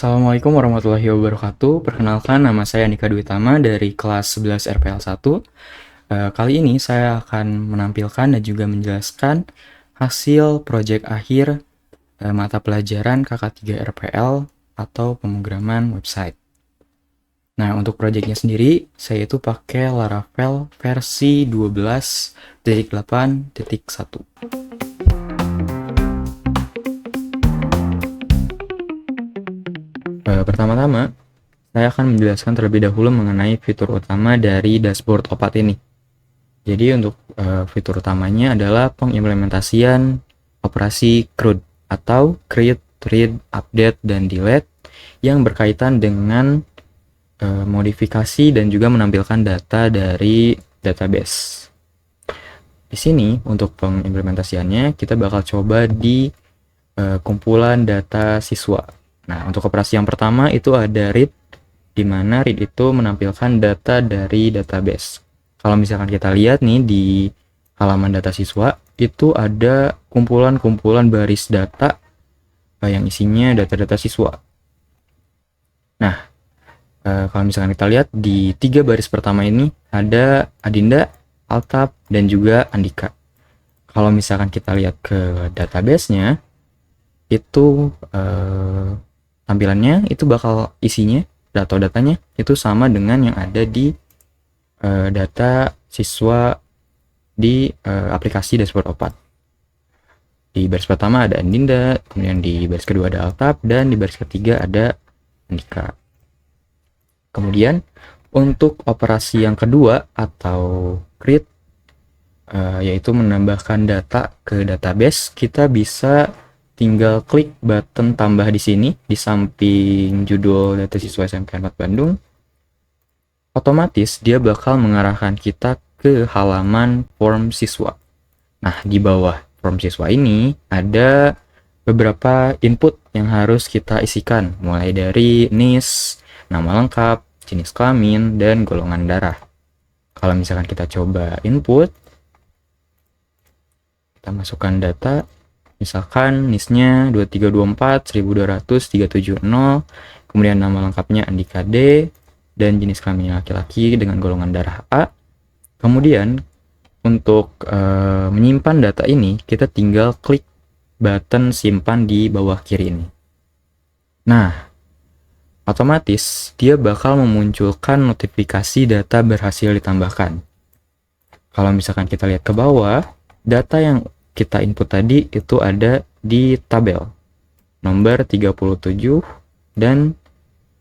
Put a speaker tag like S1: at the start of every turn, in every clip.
S1: Assalamualaikum warahmatullahi wabarakatuh. Perkenalkan, nama saya Andika Dwi Tama dari kelas 11 RPL 1. Kali ini saya akan menampilkan dan juga menjelaskan hasil proyek akhir mata pelajaran KK3 RPL atau pemrograman website. Nah, untuk proyeknya sendiri, saya itu pakai Laravel versi 12.8.1. Pertama-tama, saya akan menjelaskan terlebih dahulu mengenai fitur utama dari dashboard OPAT ini. Jadi untuk fitur utamanya adalah pengimplementasian operasi CRUD atau Create, Read, Update, dan Delete yang berkaitan dengan modifikasi dan juga menampilkan data dari database. Di sini untuk pengimplementasiannya kita bakal coba di kumpulan data siswa. Nah, untuk operasi yang pertama itu ada read, di mana read itu menampilkan data dari database. Kalau misalkan kita lihat nih di halaman data siswa, itu ada kumpulan-kumpulan baris data yang isinya data-data siswa. Nah, kalau misalkan kita lihat di 3 baris pertama ini ada Adinda, Altaf, dan juga Andika. Kalau misalkan kita lihat ke database-nya, itu tampilannya itu bakal isinya atau datanya itu sama dengan yang ada di data siswa di aplikasi dashboard OPAT. Di baris pertama ada Andinda, kemudian di baris kedua ada Altaf, dan di baris ketiga ada Andika. Kemudian untuk operasi yang kedua atau create, yaitu menambahkan data ke database, kita bisa tinggal klik button tambah di sini di samping judul data siswa SMK 4 Bandung. Otomatis dia bakal mengarahkan kita ke halaman form siswa. Nah, di bawah form siswa ini ada beberapa input yang harus kita isikan, mulai dari NIS, nama lengkap, jenis kelamin, dan golongan darah. Kalau misalkan kita coba input, kita masukkan data, misalkan NIS-nya 2324370, kemudian nama lengkapnya Andika D, dan jenis kelamin laki-laki dengan golongan darah A. Kemudian untuk menyimpan data ini, kita tinggal klik button simpan di bawah kiri ini. Nah, otomatis dia bakal memunculkan notifikasi data berhasil ditambahkan. Kalau misalkan kita lihat ke bawah, data yang kita input tadi itu ada di tabel nomor 37 dan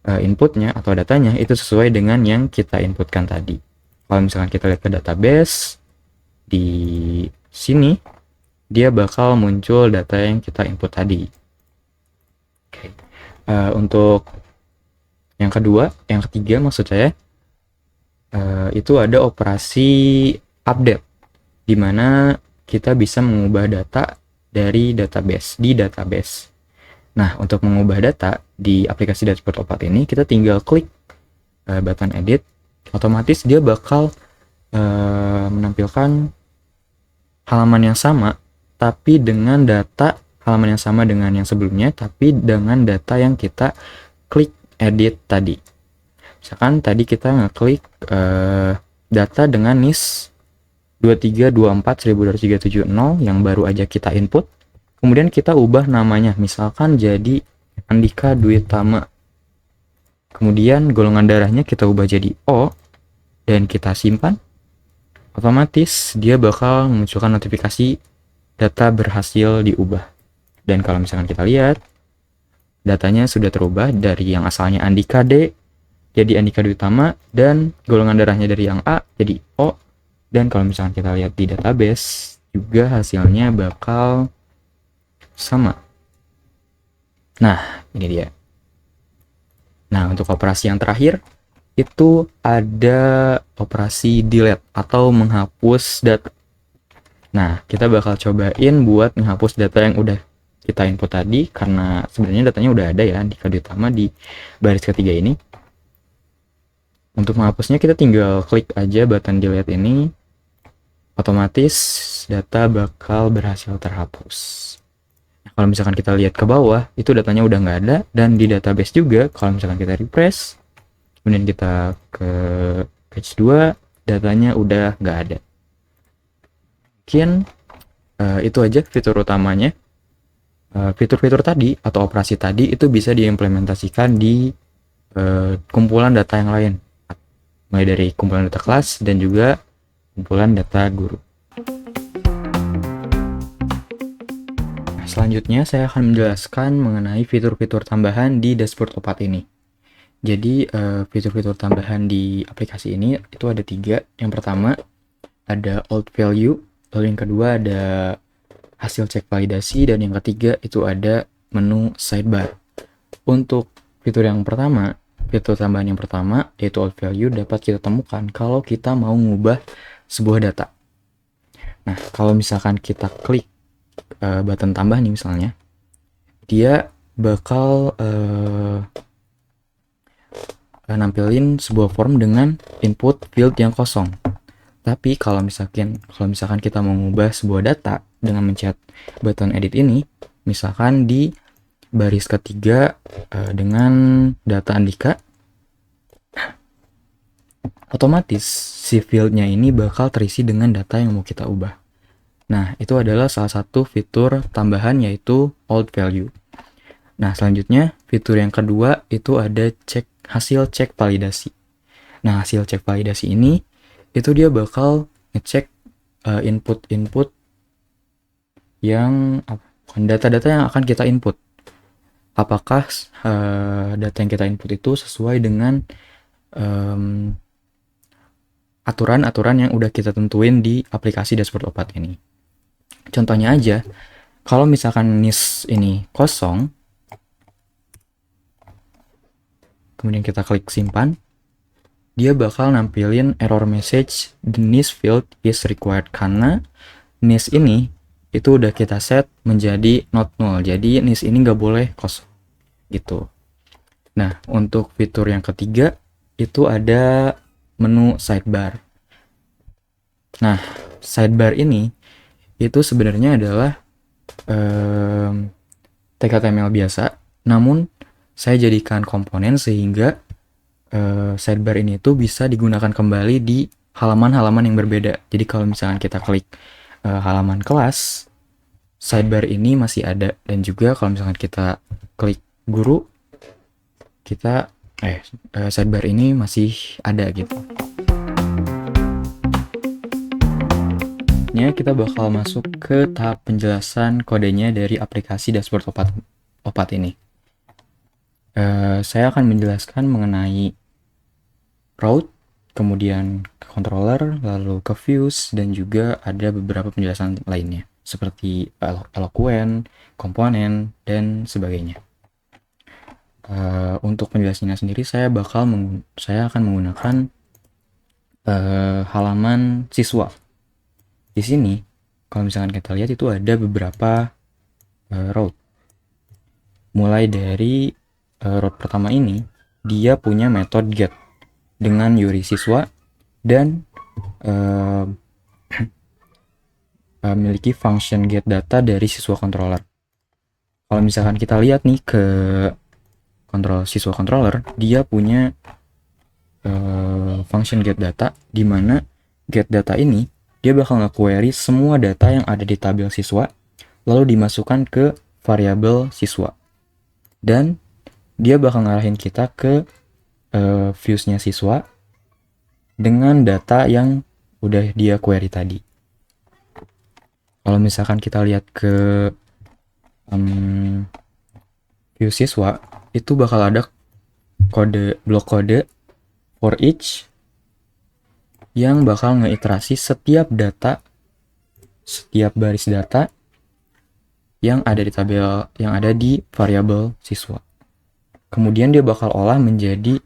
S1: inputnya atau datanya itu sesuai dengan yang kita inputkan tadi. Kalau misalkan kita lihat ke database, di sini dia bakal muncul data yang kita input tadi. Oke. Untuk yang ketiga maksud saya, itu ada operasi update, di mana kita bisa mengubah data dari database di database. Nah, untuk mengubah data di aplikasi dashboard OPAT ini, kita tinggal klik button edit, otomatis dia bakal menampilkan halaman yang sama, tapi dengan data halaman yang sama dengan yang sebelumnya, tapi dengan data yang kita klik edit tadi. Misalkan tadi kita ngeklik data dengan NIS 232412370 yang baru aja kita input, kemudian kita ubah namanya, misalkan jadi Andika Dwi Tama, kemudian golongan darahnya kita ubah jadi O, dan kita simpan, otomatis dia bakal memunculkan notifikasi data berhasil diubah. Dan kalau misalkan kita lihat, datanya sudah terubah dari yang asalnya Andika D jadi Andika Dwi Tama, dan golongan darahnya dari yang A jadi O. Dan kalau misalkan kita lihat di database, juga hasilnya bakal sama. Nah, ini dia. Nah, untuk operasi yang terakhir, itu ada operasi delete atau menghapus data. Nah, kita bakal cobain buat menghapus data yang udah kita input tadi, karena sebenarnya datanya udah ada ya, Andika Dwi Tama di baris ketiga ini. Untuk menghapusnya kita tinggal klik aja button delete ini, otomatis data bakal berhasil terhapus. Kalau misalkan kita lihat ke bawah, itu datanya udah nggak ada, dan di database juga kalau misalkan kita refresh, kemudian kita ke page 2, datanya udah nggak ada. Mungkin itu aja fitur utamanya. Fitur-fitur tadi atau operasi tadi itu bisa diimplementasikan di kumpulan data yang lain, mulai dari kumpulan data kelas dan juga kumpulan data guru. Selanjutnya saya akan menjelaskan mengenai fitur-fitur tambahan di dashboard OPAT ini. Jadi fitur-fitur tambahan di aplikasi ini itu ada 3. Yang pertama ada old value, lalu yang kedua ada hasil cek validasi, dan yang ketiga itu ada menu sidebar. Untuk fitur yang pertama, fitur tambahan yang pertama yaitu old value dapat kita temukan kalau kita mau mengubah sebuah data. Nah, kalau misalkan kita klik button tambah nih misalnya, dia bakal nampilin sebuah form dengan input field yang kosong. Tapi kalau misalkan kita mau mengubah sebuah data dengan mencet button edit ini, misalkan di baris ketiga dengan data Andika, otomatis si fieldnya ini bakal terisi dengan data yang mau kita ubah. Nah, itu adalah salah satu fitur tambahan yaitu old value. Nah, selanjutnya fitur yang kedua itu ada hasil cek validasi. Nah, hasil cek validasi ini itu dia bakal ngecek input-input yang data-data yang akan kita input. Apakah data yang kita input itu sesuai dengan aturan-aturan yang udah kita tentuin di aplikasi dashboard OPAT ini. Contohnya aja, kalau misalkan NIS ini kosong, kemudian kita klik simpan, dia bakal nampilin error message the NIS field is required, karena NIS ini itu udah kita set menjadi not null, jadi NIS ini nggak boleh kosong gitu. Nah, untuk fitur yang ketiga itu ada menu sidebar. Nah, sidebar ini itu sebenarnya adalah tag HTML biasa, namun saya jadikan komponen sehingga sidebar ini tuh bisa digunakan kembali di halaman-halaman yang berbeda. Jadi kalau misalkan kita klik halaman kelas, sidebar ini masih ada, dan juga kalau misalkan kita klik guru, kita sidebar ini masih ada gitu. Kita bakal masuk ke tahap penjelasan kodenya dari aplikasi dashboard OPAT ini. Saya akan menjelaskan mengenai route, kemudian ke controller, lalu ke views, dan juga ada beberapa penjelasan lainnya seperti eloquent, komponen, dan sebagainya. Untuk penjelasannya sendiri saya akan menggunakan halaman siswa. Di sini kalau misalkan kita lihat itu ada beberapa route. Mulai dari route pertama ini, dia punya metode get dengan URI siswa dan memiliki function get data dari siswa controller. Kalau misalkan kita lihat nih ke siswa controller, dia punya function get data, di mana get data ini dia bakal nge-query semua data yang ada di tabel siswa, lalu dimasukkan ke variabel siswa, dan dia bakal ngarahin kita ke views-nya siswa dengan data yang udah dia query tadi. Kalau misalkan kita lihat ke view siswa, itu bakal ada blok kode for each yang bakal ngeiterasi setiap baris data yang ada di tabel, yang ada di variabel siswa. Kemudian dia bakal olah menjadi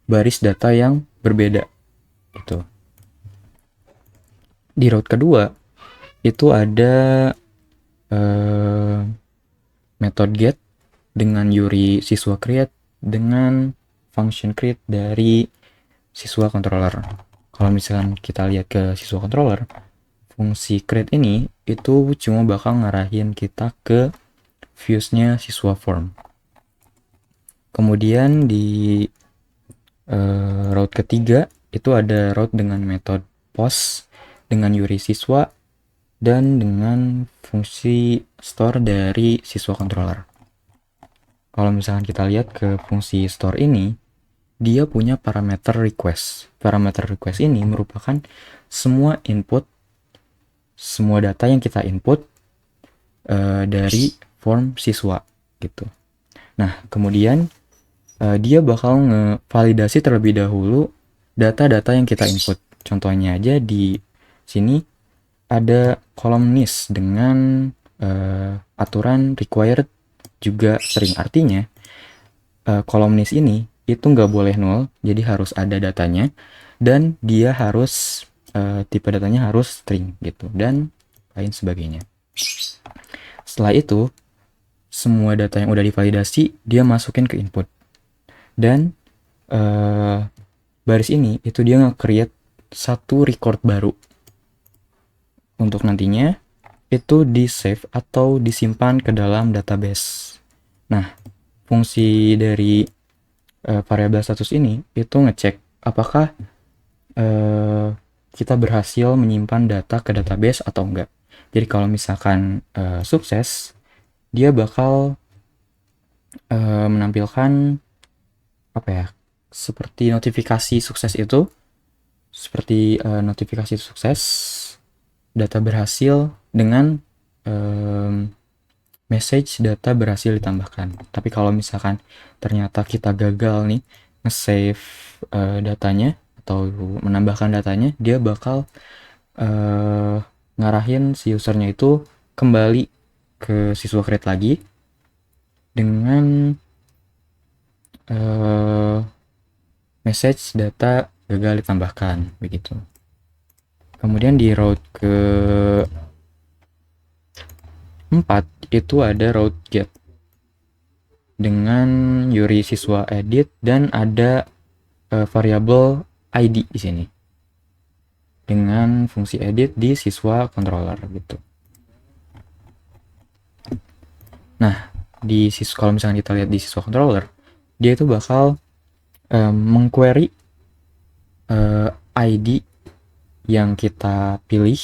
S1: baris data yang berbeda. Gitu. Di route kedua itu ada method get dengan URI siswa create dengan function create dari siswa controller. Kalau misalkan kita lihat ke siswa controller, fungsi create ini itu cuma bakal ngarahin kita ke Fuse-nya siswa form. Kemudian di route ketiga itu ada route dengan metode post dengan URI siswa dan dengan fungsi store dari siswa controller. Kalau misalkan kita lihat ke fungsi store ini, dia punya parameter request. Parameter request ini merupakan semua input, semua data yang kita input dari form siswa gitu. Nah, kemudian dia bakal ngevalidasi terlebih dahulu data-data yang kita input. Contohnya aja di sini ada columnist dengan aturan required juga string. Artinya columnist ini itu nggak boleh nol, jadi harus ada datanya dan dia harus tipe datanya harus string gitu dan lain sebagainya. Setelah itu semua data yang udah divalidasi dia masukin ke input. Dan baris ini itu dia nge-create satu record baru untuk nantinya itu di-save atau disimpan ke dalam database. Nah, fungsi dari variabel status ini itu ngecek apakah kita berhasil menyimpan data ke database atau enggak. Jadi kalau misalkan sukses, dia bakal menampilkan apa ya, seperti notifikasi sukses itu, seperti notifikasi sukses data berhasil dengan message data berhasil ditambahkan. Tapi kalau misalkan ternyata kita gagal nih nge-save datanya atau menambahkan datanya, dia bakal ngarahin si usernya itu kembali ke siswa create lagi dengan message data gagal ditambahkan begitu. Kemudian di route ke 4 itu ada route get dengan URI siswa edit dan ada variabel ID di sini dengan fungsi edit di siswa controller gitu. Nah, di kalau misalnya kita lihat di siswa controller, dia itu bakal mengquery ID yang kita pilih,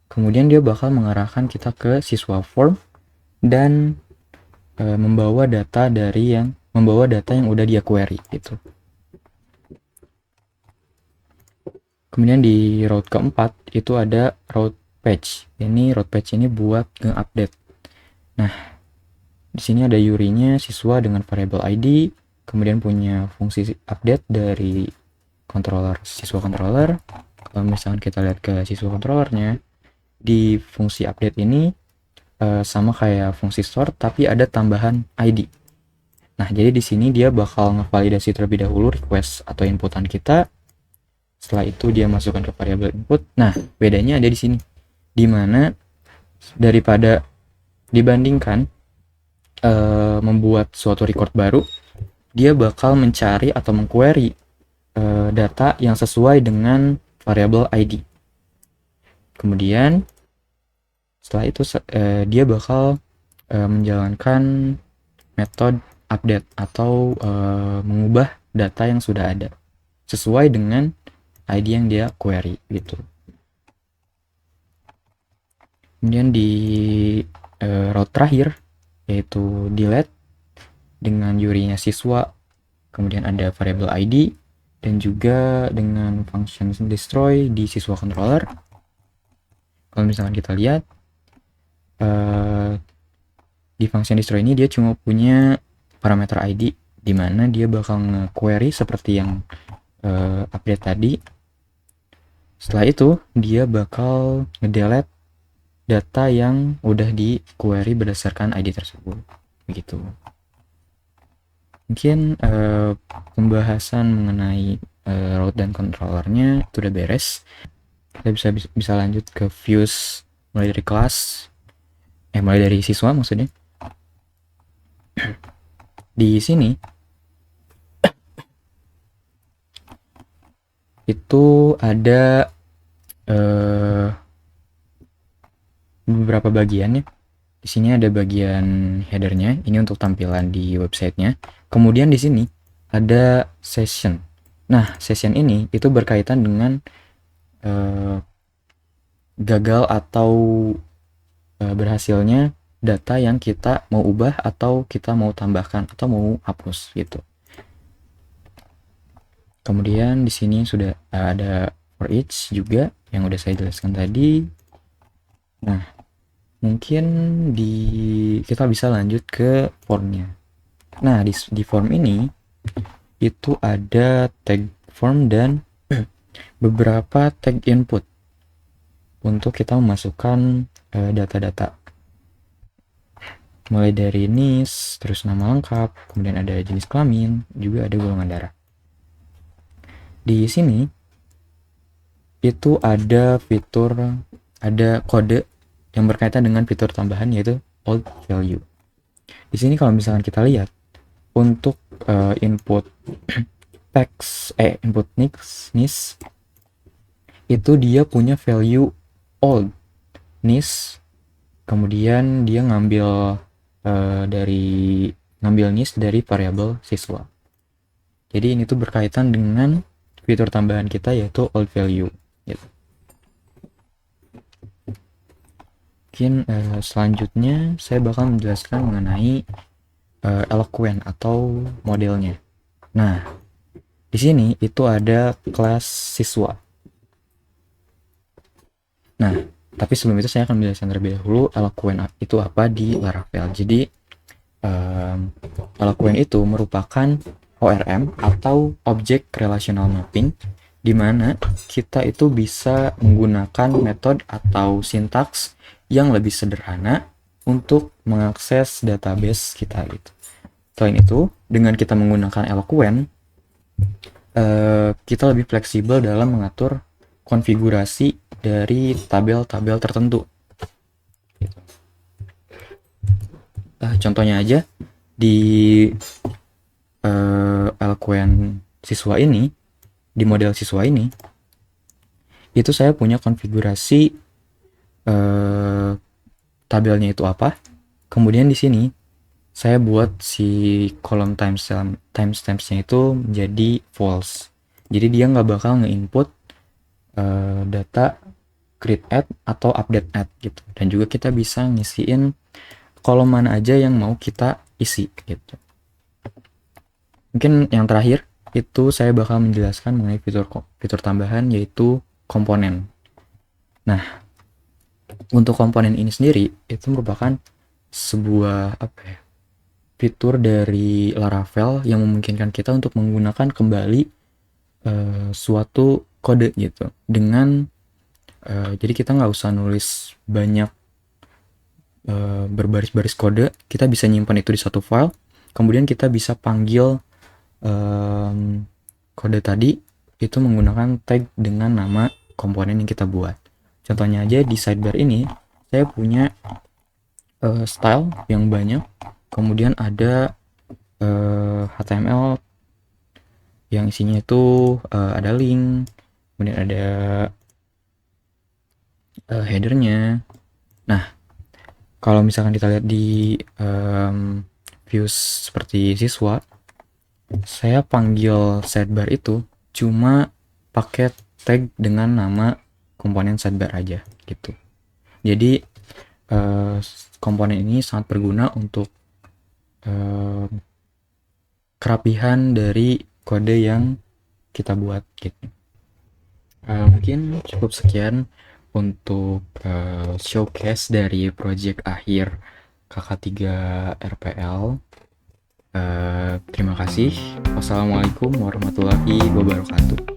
S1: kemudian dia bakal mengarahkan kita ke siswa form dan membawa data yang udah dia query gitu. Kemudian di route keempat itu ada route patch. Ini route patch ini buat nge-update. Nah, di sini ada URI-nya siswa dengan variable ID, kemudian punya fungsi update dari controller siswa controller. Kalau misalkan kita lihat ke siswa controllernya, di fungsi update ini sama kayak fungsi store tapi ada tambahan ID. Nah, jadi di sini dia bakal ngevalidasi terlebih dahulu request atau inputan kita. Setelah itu dia masukkan ke variabel input. Nah, bedanya ada di sini. Dimana daripada dibandingkan membuat suatu record baru, dia bakal mencari atau mengquery data yang sesuai dengan variabel ID. Kemudian setelah itu dia bakal menjalankan metode update atau mengubah data yang sudah ada sesuai dengan ID yang dia query gitu. Kemudian di route terakhir yaitu delete dengan URI-nya siswa, kemudian ada variable ID dan juga dengan function destroy di siswa controller. Kalau misalkan kita lihat di function destroy ini dia cuma punya parameter ID di mana dia bakal nge-query seperti yang update tadi. Setelah itu dia bakal nge-delete data yang udah di query berdasarkan ID tersebut begitu. Mungkin pembahasan mengenai route dan controllernya itu udah beres. Kita bisa lanjut ke views mulai dari kelas, mulai dari siswa maksudnya. Di sini itu ada beberapa bagian ya. Di sini ada bagian headernya, ini untuk tampilan di websitenya. Kemudian di sini ada session. Nah, session ini itu berkaitan dengan gagal atau berhasilnya data yang kita mau ubah atau kita mau tambahkan atau mau hapus gitu. Kemudian di sini sudah ada for each juga yang udah saya jelaskan tadi. Nah, mungkin kita bisa lanjut ke formnya. Nah, di form ini itu ada tag form dan beberapa tag input untuk kita memasukkan data-data. Mulai dari NIS, terus nama lengkap, kemudian ada jenis kelamin, juga ada golongan darah. Di sini itu ada fitur, ada kode yang berkaitan dengan fitur tambahan yaitu old value. Di sini kalau misalkan kita lihat untuk input text input NIS itu dia punya value old NIS, kemudian dia ngambil NIS dari variabel siswa. Jadi ini tuh berkaitan dengan fitur tambahan kita yaitu old value gitu. Mungkin selanjutnya saya bakal menjelaskan mengenai Eloquent atau modelnya. Nah, di sini itu ada kelas siswa. Nah, tapi sebelum itu saya akan menjelaskan terlebih dahulu Eloquent itu apa di Laravel. Jadi Eloquent itu merupakan ORM atau Object Relational Mapping, di mana kita itu bisa menggunakan metode atau sintaks yang lebih sederhana untuk mengakses database kita gitu. Selain itu, dengan kita menggunakan Eloquent, kita lebih fleksibel dalam mengatur konfigurasi dari tabel-tabel tertentu. Gitu. Contohnya aja di Eloquent siswa ini, di model siswa ini, itu saya punya konfigurasi tabelnya itu apa. Kemudian di sini saya buat si kolom timestamps-nya itu menjadi false. Jadi dia nggak bakal nge-input data create add atau update add gitu. Dan juga kita bisa ngisiin kolom mana aja yang mau kita isi gitu. Mungkin yang terakhir itu saya bakal menjelaskan mengenai fitur tambahan yaitu komponen. Nah, untuk komponen ini sendiri itu merupakan sebuah fitur dari Laravel yang memungkinkan kita untuk menggunakan kembali suatu kode gitu dengan jadi kita nggak usah nulis banyak berbaris-baris kode, kita bisa nyimpan itu di satu file, kemudian kita bisa panggil kode tadi itu menggunakan tag dengan nama komponen yang kita buat. Contohnya aja di sidebar ini saya punya style yang banyak, kemudian ada HTML yang isinya itu ada link, kemudian ada headernya. Nah, kalau misalkan kita lihat di views seperti siswa, saya panggil sidebar itu cuma pakai tag dengan nama komponen sidebar aja gitu. Jadi komponen ini sangat berguna untuk kerapihan dari kode yang kita buat gitu. Mungkin cukup sekian untuk showcase dari project akhir KK3 RPL. Terima kasih. Wassalamualaikum warahmatullahi wabarakatuh.